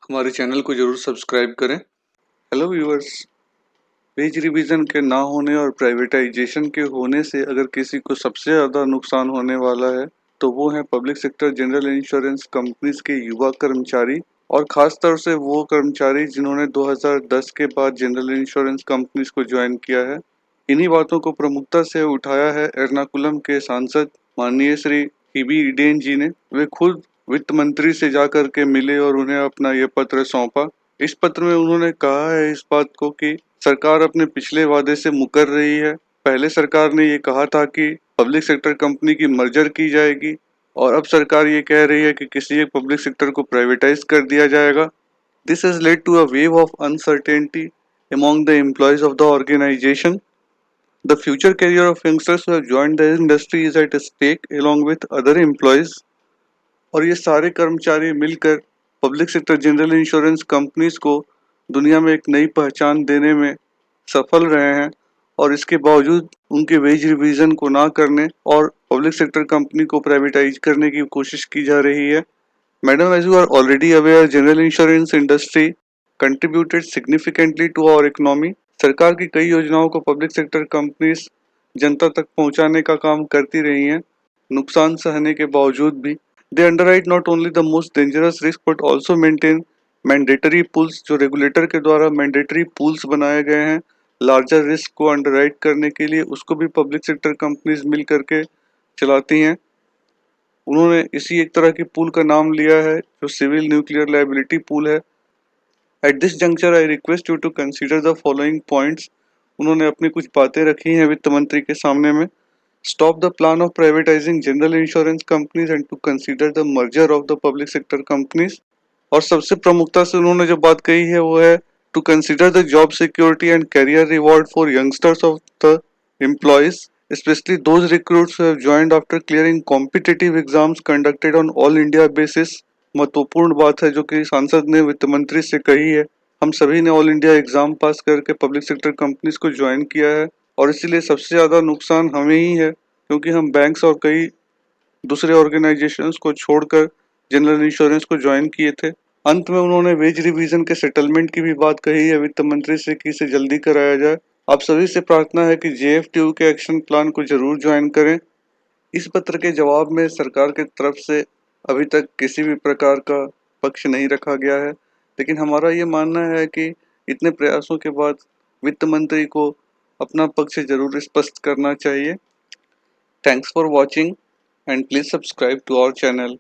हमारे चैनल को जरूर सब्सक्राइब करें। हेलो व्यूअर्स, वेज रिवीजन के ना होने और प्राइवेटाइजेशन के होने से अगर किसी को सबसे ज़्यादा नुकसान होने वाला है तो वो है public sector general insurance companies के युवा कर्मचारी, और ख़ास तौर से वो कर्मचारी जिन्होंने 2010 के बाद जनरल इंश्योरेंस कंपनीज को ज्वाइन किया है। इन्हीं बातों को प्रमुखता से उठाया है एर्नाकुलम के सांसद माननीय श्री टीबी ईडेन जी ने। वे खुद वित्त मंत्री से जाकर के मिले और उन्हें अपना ये पत्र सौंपा। इस पत्र में उन्होंने कहा है इस बात को कि सरकार अपने पिछले वादे से मुकर रही है। पहले सरकार ने ये कहा था कि पब्लिक सेक्टर कंपनी की मर्जर की जाएगी, और अब सरकार ये कह रही है कि किसी एक पब्लिक सेक्टर को प्राइवेटाइज कर दिया जाएगा। This has led to a wave of uncertainty among the employees of the organization. The future career of youngsters who have joined the industry is at stake along with other employees. और ये सारे कर्मचारी मिलकर public sector general insurance companies को दुनिया में एक नई पहचान देने में सफल रहे हैं, और इसके बावजूद उनके वेज रिवीजन को ना करने और पब्लिक सेक्टर कंपनी को प्राइवेटाइज करने की कोशिश की जा रही है। Madam, as you are already aware, general insurance industry contributed significantly to our economy. सरकार की कई योजनाओं को पब्लिक सेक्टर कंपनीज जनता तक पहुंचाने का काम करती रही हैं, नुकसान सहने के बावजूद भी। They underwrite not only the most dangerous risk but also maintain mandatory pools, जो रेगुलेटर के द्वारा मैंडेटरी पूल्स बनाए गए हैं लार्जर रिस्क को अंडरराइट करने के लिए, उसको भी पब्लिक सेक्टर कंपनीज मिल करके चलाती हैं। उन्होंने इसी एक तरह की पूल का नाम लिया है जो सिविल न्यूक्लियर लायबिलिटी पूल है। At this juncture I request you to consider the following points. उन्होंने अपनी कुछ बातें रखी हैं वित्त मंत्री के सामने में। Stop the plan of privatising general insurance companies and to consider the merger of the public sector companies. और सबसे प्रमुखता से उन्होंने जो बात कही है वो है to consider the job security and career reward for youngsters of the employees, especially those recruits who have joined after clearing competitive exams conducted on all India basis। महत्वपूर्ण बात है जो कि सांसद ने वित्त मंत्री से कही है। हम सभी ने ऑल इंडिया एग्जाम पास करके पब्लिक सेक्टर कंपनीज को ज्वाइन किया है, और इसीलिए सबसे ज्यादा नुकसान हमें ही है, क्योंकि हम बैंक्स और कई दूसरे ऑर्गेनाइजेशंस को छोड़कर जनरल इंश्योरेंस को ज्वाइन किए थे। अंत में उन्होंने वेज रिवीजन के सेटलमेंट की भी बात कही है वित्त मंत्री से कि इसे जल्दी कराया जाए। आप सभी से प्रार्थना है कि जेएफटीयू के एक्शन प्लान को जरूर ज्वाइन करें। इस पत्र के जवाब में सरकार की तरफ से अभी तक किसी भी प्रकार का पक्ष नहीं रखा गया है, लेकिन हमारा ये मानना है कि इतने प्रयासों के बाद वित्त मंत्री को अपना पक्ष जरूर स्पष्ट करना चाहिए। Thanks for watching and please subscribe to our channel.